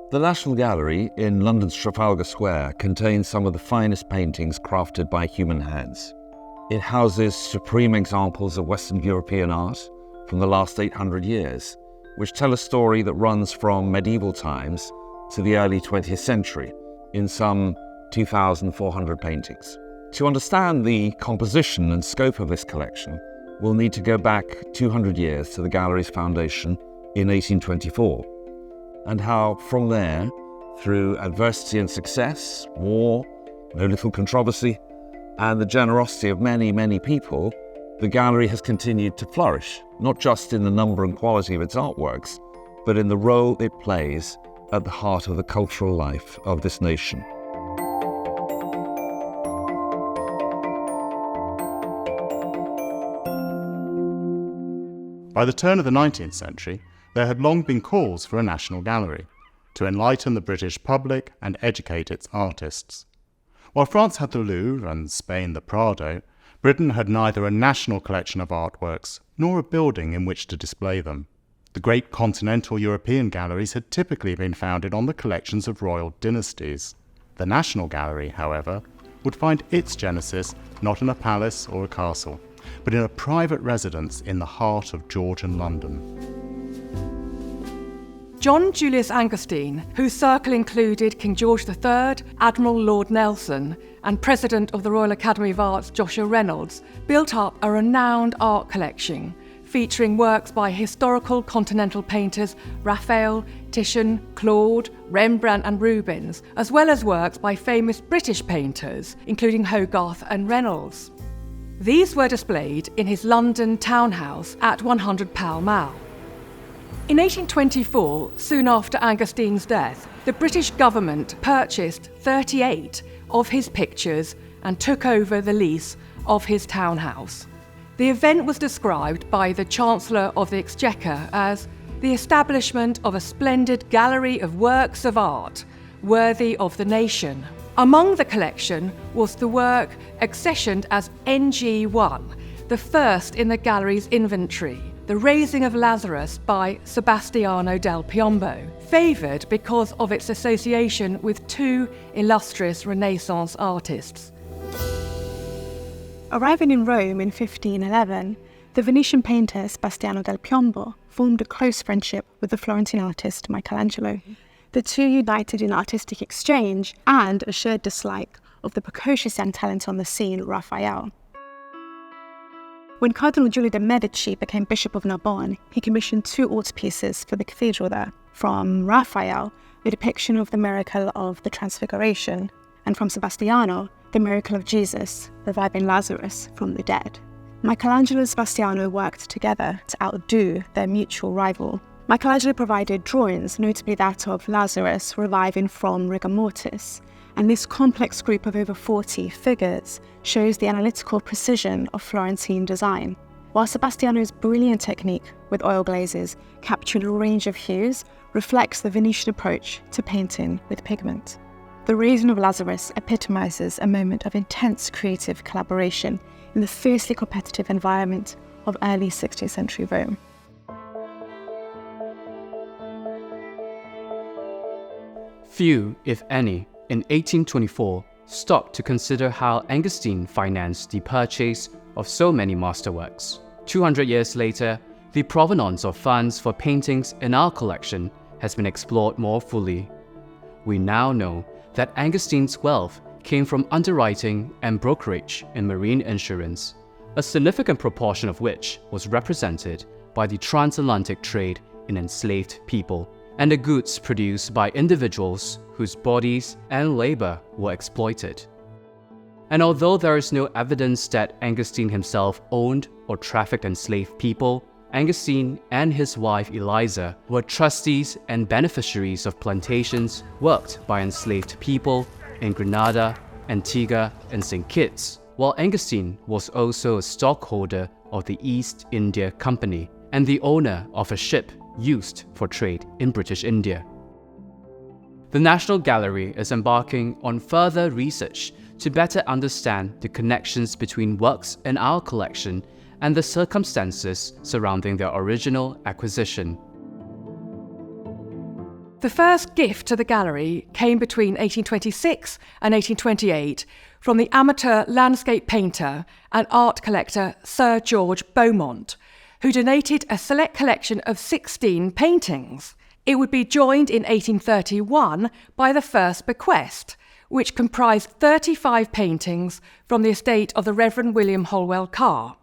The National Gallery in London's Trafalgar Square contains some of the finest paintings crafted by human hands. It houses supreme examples of Western European art from the last 800 years, which tell a story that runs from medieval times to the early 20th century in some 2,400 paintings. To understand the composition and scope of this collection, we'll need to go back 200 years to the gallery's foundation in 1824, and how from there, through adversity and success, war, no little controversy, and the generosity of many, many people, the gallery has continued to flourish, not just in the number and quality of its artworks, but in the role it plays at the heart of the cultural life of this nation. By the turn of the 19th century, there had long been calls for a national gallery to enlighten the British public and educate its artists. While France had the Louvre and Spain the Prado, Britain had neither a national collection of artworks nor a building in which to display them. The great continental European galleries had typically been founded on the collections of royal dynasties. The National Gallery, however, would find its genesis not in a palace or a castle, but in a private residence in the heart of Georgian London. John Julius Angerstein, whose circle included King George III, Admiral Lord Nelson, and President of the Royal Academy of Arts Joshua Reynolds, built up a renowned art collection featuring works by historical continental painters Raphael, Titian, Claude, Rembrandt and Rubens, as well as works by famous British painters, including Hogarth and Reynolds. These were displayed in his London townhouse at 100 Pall Mall. In 1824, soon after Angerstein's death, the British government purchased 38 of his pictures and took over the lease of his townhouse. The event was described by the Chancellor of the Exchequer as the establishment of a splendid gallery of works of art worthy of the nation. Among the collection was the work accessioned as NG1, the first in the gallery's inventory, The Raising of Lazarus by Sebastiano del Piombo, favoured because of its association with two illustrious Renaissance artists. Arriving in Rome in 1511, the Venetian painter Sebastiano del Piombo formed a close friendship with the Florentine artist Michelangelo. The two united in artistic exchange and a shared dislike of the precocious young talent on the scene, Raphael. When Cardinal Giulio de' Medici became Bishop of Narbonne, he commissioned two altarpieces for the cathedral there. From Raphael, a depiction of the miracle of the Transfiguration, and from Sebastiano, the miracle of Jesus, reviving Lazarus from the dead. Michelangelo and Sebastiano worked together to outdo their mutual rival. Michelangelo provided drawings, notably that of Lazarus reviving from rigor mortis, and this complex group of over 40 figures shows the analytical precision of Florentine design, while Sebastiano's brilliant technique with oil glazes, capturing a range of hues, reflects the Venetian approach to painting with pigment. The Raising of Lazarus epitomizes a moment of intense creative collaboration in the fiercely competitive environment of early 16th century Rome. Few, if any, in 1824 stopped to consider how Angerstein financed the purchase of so many masterworks. 200 years later, the provenance of funds for paintings in our collection has been explored more fully. We now know that Angerstein's wealth came from underwriting and brokerage in marine insurance, a significant proportion of which was represented by the transatlantic trade in enslaved people and the goods produced by individuals whose bodies and labor were exploited. And although there is no evidence that Angerstein himself owned or trafficked enslaved people, Angerstein and his wife Eliza were trustees and beneficiaries of plantations worked by enslaved people in Grenada, Antigua, and St. Kitts, while Angerstein was also a stockholder of the East India Company and the owner of a ship used for trade in British India. The National Gallery is embarking on further research to better understand the connections between works in our collection and the circumstances surrounding their original acquisition. The first gift to the gallery came between 1826 and 1828 from the amateur landscape painter and art collector Sir George Beaumont, who donated a select collection of 16 paintings. It would be joined in 1831 by the first bequest, which comprised 35 paintings from the estate of the Reverend William Holwell Carr.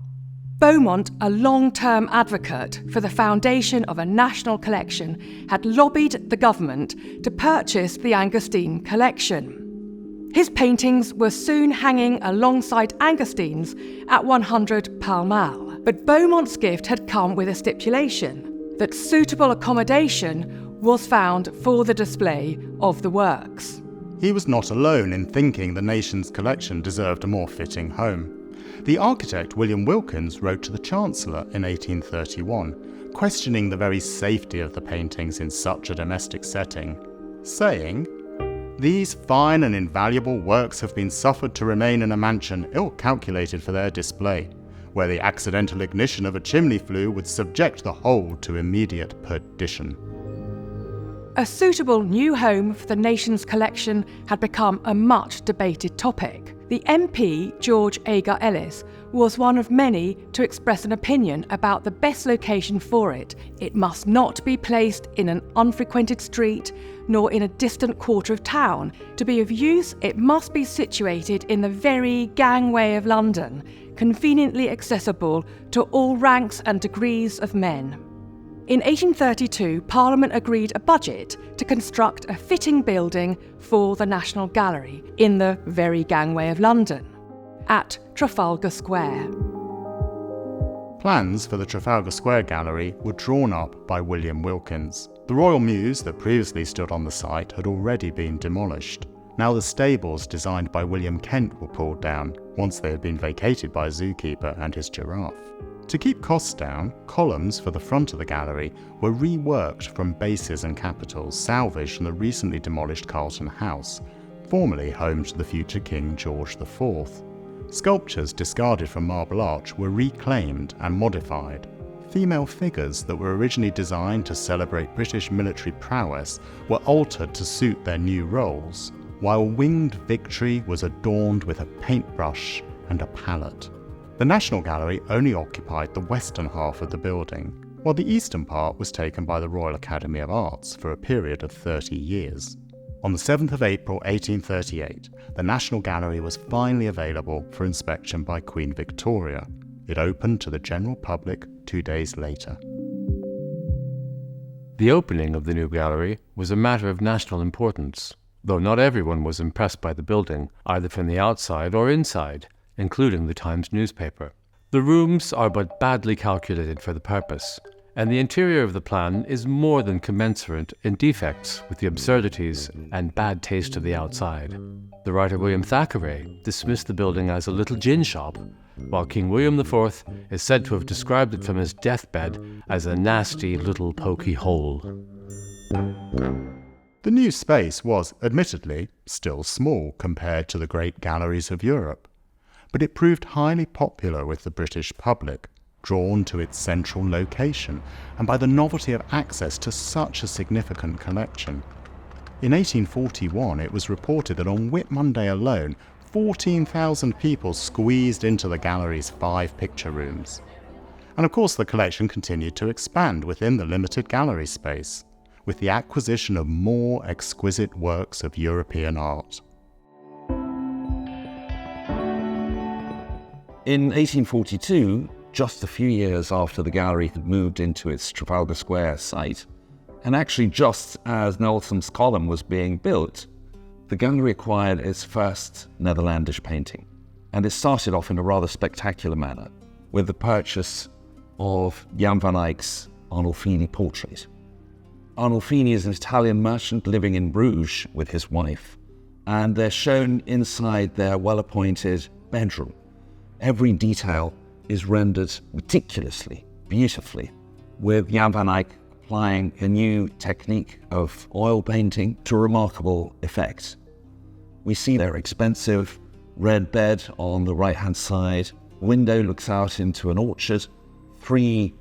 Beaumont, a long-term advocate for the foundation of a national collection, had lobbied the government to purchase the Angustine collection. His paintings were soon hanging alongside Angustine's at 100 Pall Mall, but Beaumont's gift had come with a stipulation that suitable accommodation was found for the display of the works. He was not alone in thinking the nation's collection deserved a more fitting home. The architect William Wilkins wrote to the Chancellor in 1831, questioning the very safety of the paintings in such a domestic setting, saying, "These fine and invaluable works have been suffered to remain in a mansion ill calculated for their display, where the accidental ignition of a chimney flue would subject the whole to immediate perdition." A suitable new home for the nation's collection had become a much debated topic. The MP, George Agar Ellis, was one of many to express an opinion about the best location for it. It must not be placed in an unfrequented street, nor in a distant quarter of town. To be of use, it must be situated in the very gangway of London, conveniently accessible to all ranks and degrees of men. In 1832, Parliament agreed a budget to construct a fitting building for the National Gallery in the very gangway of London, at Trafalgar Square. Plans for the Trafalgar Square Gallery were drawn up by William Wilkins. The Royal Mews that previously stood on the site had already been demolished. Now the stables designed by William Kent were pulled down, once they had been vacated by a zookeeper and his giraffe. To keep costs down, columns for the front of the gallery were reworked from bases and capitals salvaged from the recently demolished Carlton House, formerly home to the future King George IV. Sculptures discarded from Marble Arch were reclaimed and modified. Female figures that were originally designed to celebrate British military prowess were altered to suit their new roles, while Winged Victory was adorned with a paintbrush and a palette. The National Gallery only occupied the western half of the building, while the eastern part was taken by the Royal Academy of Arts for a period of 30 years. On the 7th of April 1838, the National Gallery was finally available for inspection by Queen Victoria. It opened to the general public 2 days later. The opening of the new gallery was a matter of national importance, though not everyone was impressed by the building, either from the outside or inside, including the Times newspaper. The rooms are but badly calculated for the purpose, and the interior of the plan is more than commensurate in defects with the absurdities and bad taste of the outside. The writer William Thackeray dismissed the building as a little gin shop, while King William IV is said to have described it from his deathbed as a nasty little poky hole. The new space was, admittedly, still small compared to the great galleries of Europe, but it proved highly popular with the British public, drawn to its central location and by the novelty of access to such a significant collection. In 1841, it was reported that on Whit Monday alone, 14,000 people squeezed into the gallery's 5 picture rooms. And of course the collection continued to expand within the limited gallery space, with the acquisition of more exquisite works of European art. In 1842, just a few years after the gallery had moved into its Trafalgar Square site, and actually just as Nelson's column was being built, the gallery acquired its first Netherlandish painting. And it started off in a rather spectacular manner, with the purchase of Jan van Eyck's Arnolfini portrait. Arnolfini is an Italian merchant living in Bruges with his wife, and they're shown inside their well-appointed bedroom. Every detail is rendered meticulously, beautifully, with Jan van Eyck applying a new technique of oil painting to remarkable effect. We see their expensive red bed on the right-hand side. Window looks out into an orchard. 3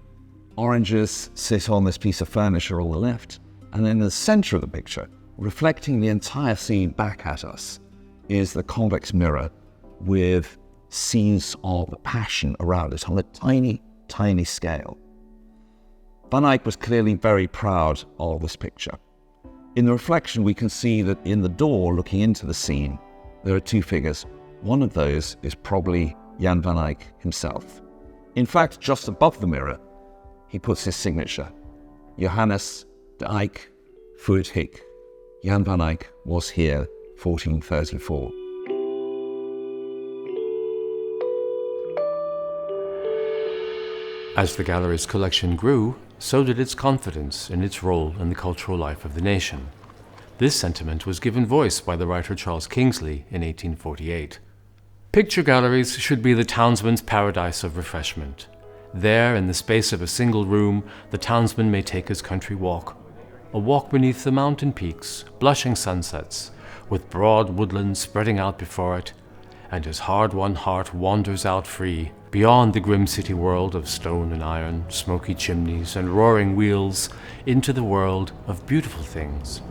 oranges sit on this piece of furniture on the left, And in the centre of the picture, reflecting the entire scene back at us, is the convex mirror with scenes of passion around it on a tiny, tiny scale. Van Eyck was clearly very proud of this picture. In the reflection, we can see that in the door looking into the scene, there are two figures. One of those is probably Jan van Eyck himself. In fact, just above the mirror, he puts his signature. Johannes de Eyck voor Hick. Jan van Eyck was here 1434. As the gallery's collection grew, so did its confidence in its role in the cultural life of the nation. This sentiment was given voice by the writer Charles Kingsley in 1848. Picture galleries should be the townsman's paradise of refreshment. There, in the space of a single room, the townsman may take his country walk. A walk beneath the mountain peaks, blushing sunsets, with broad woodlands spreading out before it, and his hard-won heart wanders out free, beyond the grim city world of stone and iron, smoky chimneys and roaring wheels, into the world of beautiful things.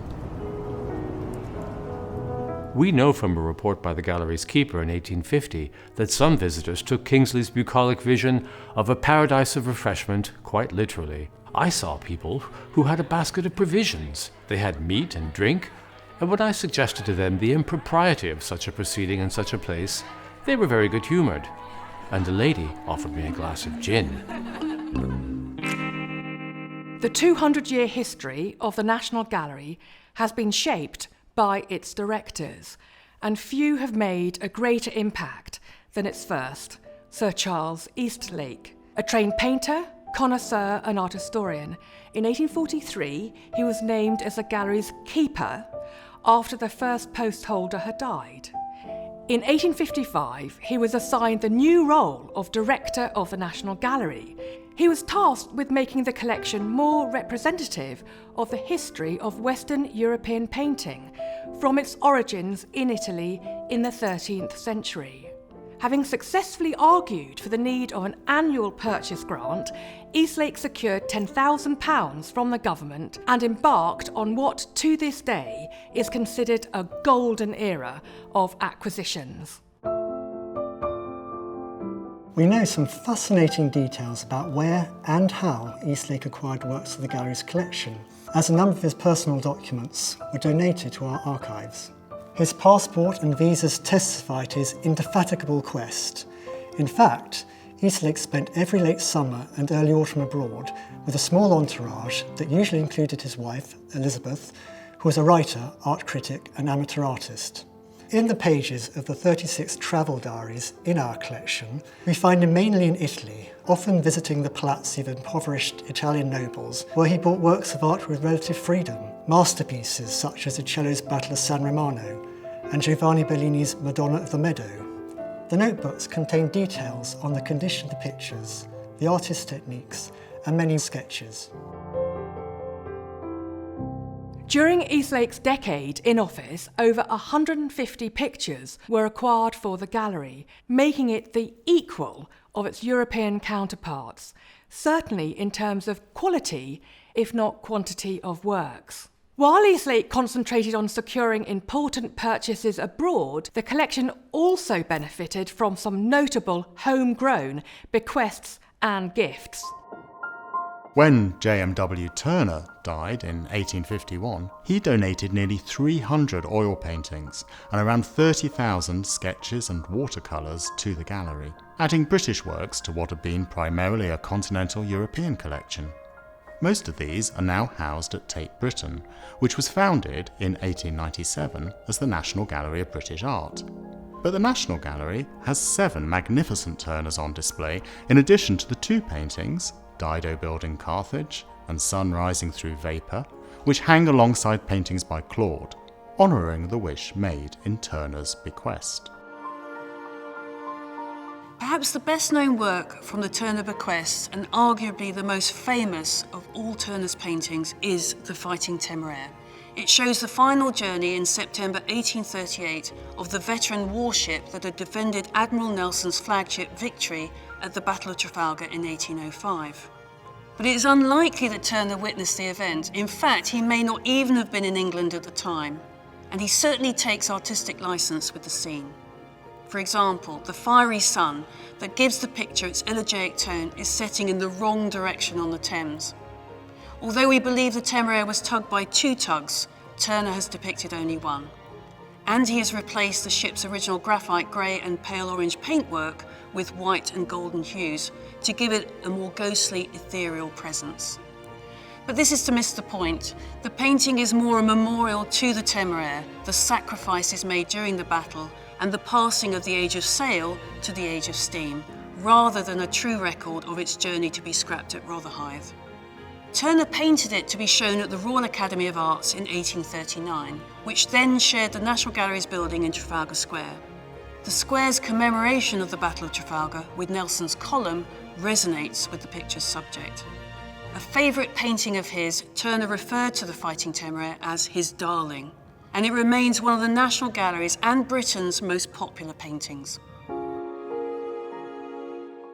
We know from a report by the gallery's keeper in 1850 that some visitors took Kingsley's bucolic vision of a paradise of refreshment quite literally. I saw people who had a basket of provisions. They had meat and drink, and when I suggested to them the impropriety of such a proceeding in such a place, they were very good-humoured, and a lady offered me a glass of gin. The 200-year history of the National Gallery has been shaped by its directors, and few have made a greater impact than its first, Sir Charles Eastlake. A trained painter, connoisseur and art historian, in 1843 he was named as the gallery's keeper after the first post holder had died. In 1855 he was assigned the new role of director of the National Gallery. He was tasked with making the collection more representative of the history of Western European painting from its origins in Italy in the 13th century. Having successfully argued for the need of an annual purchase grant, Eastlake secured £10,000 from the government and embarked on what to this day is considered a golden era of acquisitions. We know some fascinating details about where and how Eastlake acquired works of the gallery's collection, as a number of his personal documents were donated to our archives. His passport and visas testify to his indefatigable quest. In fact, Eastlake spent every late summer and early autumn abroad with a small entourage that usually included his wife, Elizabeth, who was a writer, art critic and amateur artist. In the pages of the 36 travel diaries in our collection, we find him mainly in Italy, often visiting the palazzi of impoverished Italian nobles, where he bought works of art with relative freedom, masterpieces such as Uccello's Battle of San Romano and Giovanni Bellini's Madonna of the Meadow. The notebooks contain details on the condition of the pictures, the artist's techniques, and many sketches. During Eastlake's decade in office, over 150 pictures were acquired for the gallery, making it the equal of its European counterparts, certainly in terms of quality, if not quantity of works. While Eastlake concentrated on securing important purchases abroad, the collection also benefited from some notable homegrown bequests and gifts. When JMW Turner died in 1851, he donated nearly 300 oil paintings and around 30,000 sketches and watercolours to the gallery, adding British works to what had been primarily a continental European collection. Most of these are now housed at Tate Britain, which was founded in 1897 as the National Gallery of British Art. But the National Gallery has 7 magnificent Turners on display, in addition to the 2 paintings, Dido Building Carthage and Sun Rising Through Vapour, which hang alongside paintings by Claude, honouring the wish made in Turner's bequest. Perhaps the best-known work from the Turner bequest, and arguably the most famous of all Turner's paintings, is the Fighting Tamer. It shows the final journey in September 1838 of the veteran warship that had defended Admiral Nelson's flagship Victory at the Battle of Trafalgar in 1805. But it is unlikely that Turner witnessed the event. In fact, he may not even have been in England at the time, and he certainly takes artistic license with the scene. For example, the fiery sun that gives the picture its elegiac tone is setting in the wrong direction on the Thames. Although we believe the Temeraire was tugged by 2 tugs, Turner has depicted only one. And he has replaced the ship's original graphite grey and pale orange paintwork with white and golden hues to give it a more ghostly, ethereal presence. But this is to miss the point. The painting is more a memorial to the Temeraire, the sacrifices made during the battle, and the passing of the age of sail to the age of steam, rather than a true record of its journey to be scrapped at Rotherhithe. Turner painted it to be shown at the Royal Academy of Arts in 1839, which then shared the National Gallery's building in Trafalgar Square. The square's commemoration of the Battle of Trafalgar with Nelson's column resonates with the picture's subject. A favourite painting of his, Turner referred to the Fighting Tamer as his darling, and it remains one of the National Gallery's and Britain's most popular paintings.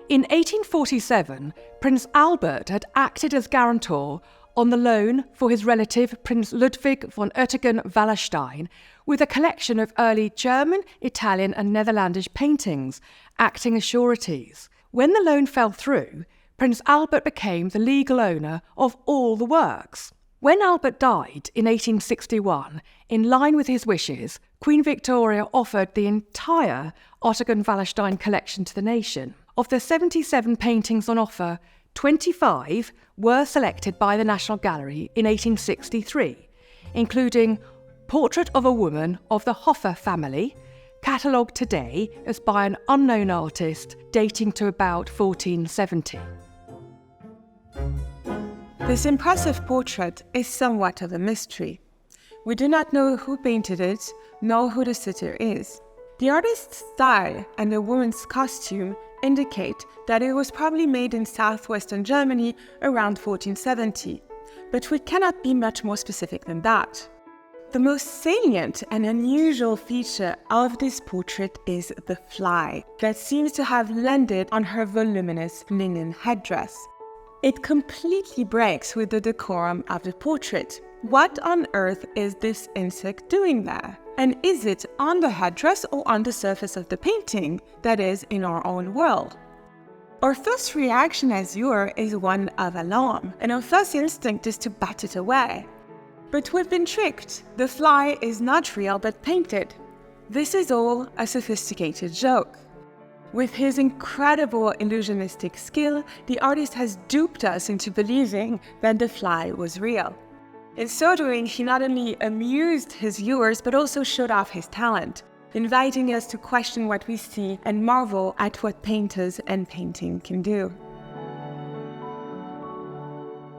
In 1847, Prince Albert had acted as guarantor on the loan for his relative Prince Ludwig von Oettingen-Wallerstein with a collection of early German, Italian and Netherlandish paintings, acting as sureties. When the loan fell through, Prince Albert became the legal owner of all the works. When Albert died in 1861, in line with his wishes, Queen Victoria offered the entire Oettingen-Wallerstein collection to the nation. Of the 77 paintings on offer, 25 were selected by the National Gallery in 1863, including Portrait of a Woman of the Hoffer family, catalogued today as by an unknown artist dating to about 1470. This impressive portrait is somewhat of a mystery. We do not know who painted it, nor who the sitter is. The artist's style and the woman's costume indicate that it was probably made in southwestern Germany around 1470, but we cannot be much more specific than that. The most salient and unusual feature of this portrait is the fly that seems to have landed on her voluminous linen headdress. It completely breaks with the decorum of the portrait. What on earth is this insect doing there? And is it on the headdress or on the surface of the painting, that is, in our own world? Our first reaction as viewer is one of alarm, and our first instinct is to bat it away. But we've been tricked. The fly is not real but painted. This is all a sophisticated joke. With his incredible illusionistic skill, the artist has duped us into believing that the fly was real. In so doing, he not only amused his viewers, but also showed off his talent, inviting us to question what we see and marvel at what painters and painting can do.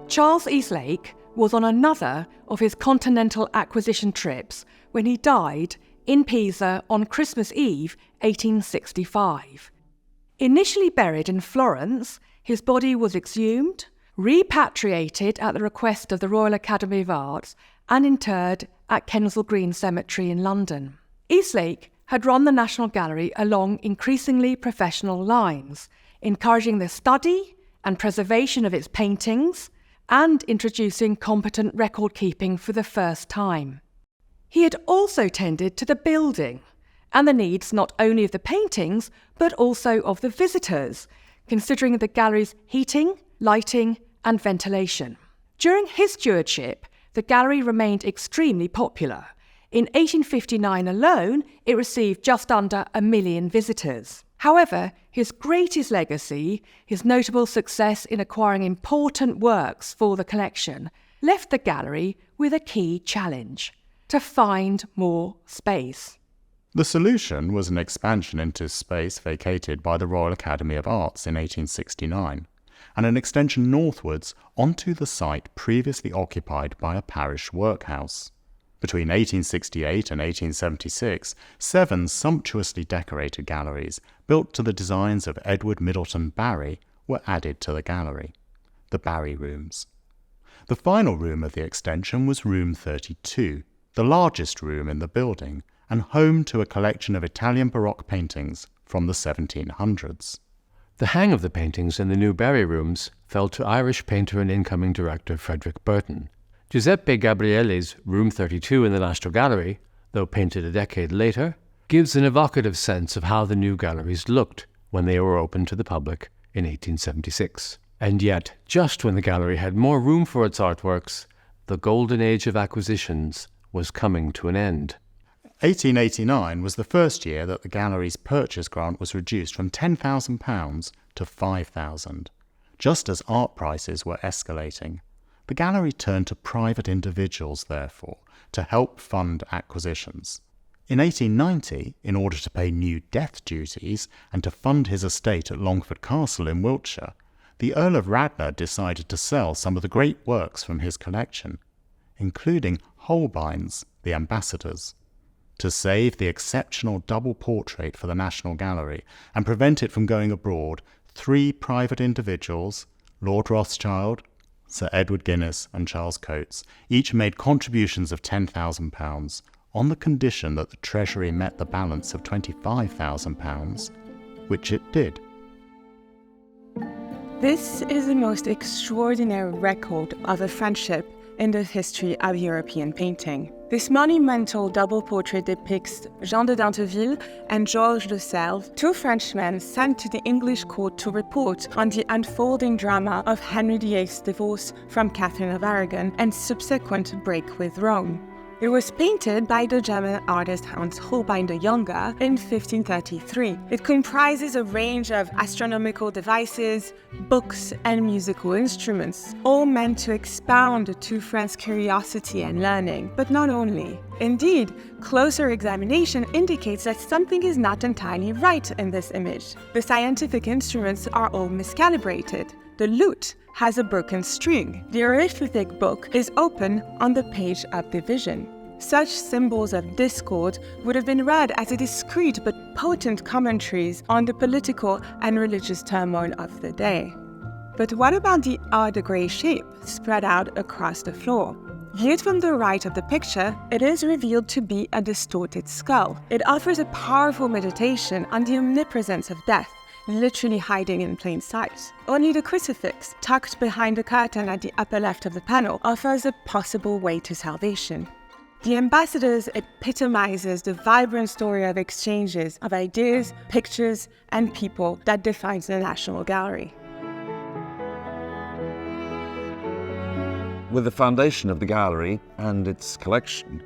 Charles Eastlake was on another of his continental acquisition trips when he died in Pisa on Christmas Eve, 1865. Initially buried in Florence, his body was exhumed, repatriated at the request of the Royal Academy of Arts, and interred at Kensal Green Cemetery in London. Eastlake had run the National Gallery along increasingly professional lines, encouraging the study and preservation of its paintings and introducing competent record-keeping for the first time. He had also tended to the building and the needs not only of the paintings but also of the visitors, considering the gallery's heating, lighting and ventilation. During his stewardship, the gallery remained extremely popular. In 1859 alone, it received just under 1 million visitors. However, his greatest legacy, his notable success in acquiring important works for the collection, left the gallery with a key challenge: to find more space. The solution was an expansion into space vacated by the Royal Academy of Arts in 1869, and an extension northwards onto the site previously occupied by a parish workhouse. Between 1868 and 1876, 7 sumptuously decorated galleries, built to the designs of Edward Middleton Barry, were added to the gallery, the Barry Rooms. The final room of the extension was Room 32, the largest room in the building, and home to a collection of Italian Baroque paintings from the 1700s. The hang of the paintings in the new Barry rooms fell to Irish painter and incoming director Frederick Burton. Giuseppe Gabriele's Room 32 in the National Gallery, though painted a decade later, gives an evocative sense of how the new galleries looked when they were opened to the public in 1876. And yet, just when the gallery had more room for its artworks, the golden age of acquisitions was coming to an end. 1889 was the first year that the gallery's purchase grant was reduced from £10,000 to £5,000. Just as art prices were escalating, the gallery turned to private individuals, therefore, to help fund acquisitions. In 1890, in order to pay new death duties and to fund his estate at Longford Castle in Wiltshire, the Earl of Radnor decided to sell some of the great works from his collection, including Holbein's The Ambassadors. To save the exceptional double portrait for the National Gallery and prevent it from going abroad, 3 private individuals, Lord Rothschild, Sir Edward Guinness and Charles Coates, each made contributions of £10,000 on the condition that the Treasury met the balance of £25,000, which it did. This is the most extraordinary record of a friendship in the history of European painting. This monumental double portrait depicts Jean de Dinteville and Georges de Selve, 2 Frenchmen sent to the English court to report on the unfolding drama of Henry VIII's divorce from Catherine of Aragon and subsequent break with Rome. It was painted by the German artist Hans Holbein the Younger in 1533. It comprises a range of astronomical devices, books, and musical instruments, all meant to expound the 2 friends' curiosity and learning, but not only. Indeed, closer examination indicates that something is not entirely right in this image. The scientific instruments are all miscalibrated. The lute has a broken string. The arithmetic book is open on the page of division. Such symbols of discord would have been read as a discreet but potent commentaries on the political and religious turmoil of the day. But what about the odd grey shape spread out across the floor? Viewed from the right of the picture, it is revealed to be a distorted skull. It offers a powerful meditation on the omnipresence of death, literally hiding in plain sight. Only the crucifix, tucked behind the curtain at the upper left of the panel, offers a possible way to salvation. The Ambassadors epitomizes the vibrant story of exchanges of ideas, pictures, and people that defines the National Gallery. With the foundation of the gallery and its collection,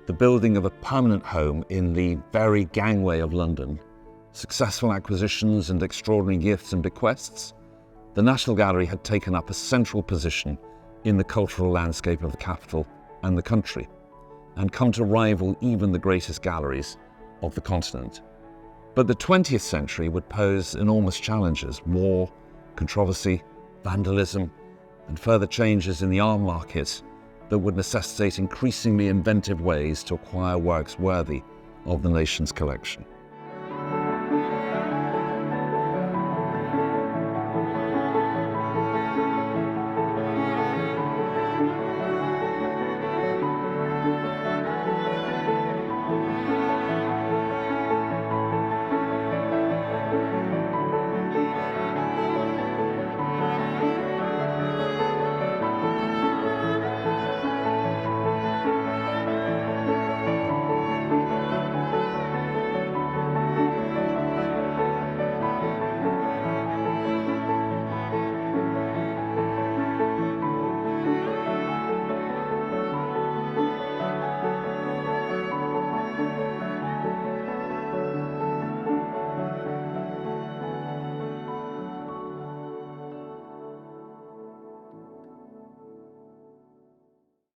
the building of a permanent home in the very gangway of London, successful acquisitions and extraordinary gifts and bequests, the National Gallery had taken up a central position in the cultural landscape of the capital and the country, and come to rival even the greatest galleries of the continent. But the 20th century would pose enormous challenges: war, controversy, vandalism, and further changes in the art market that would necessitate increasingly inventive ways to acquire works worthy of the nation's collection.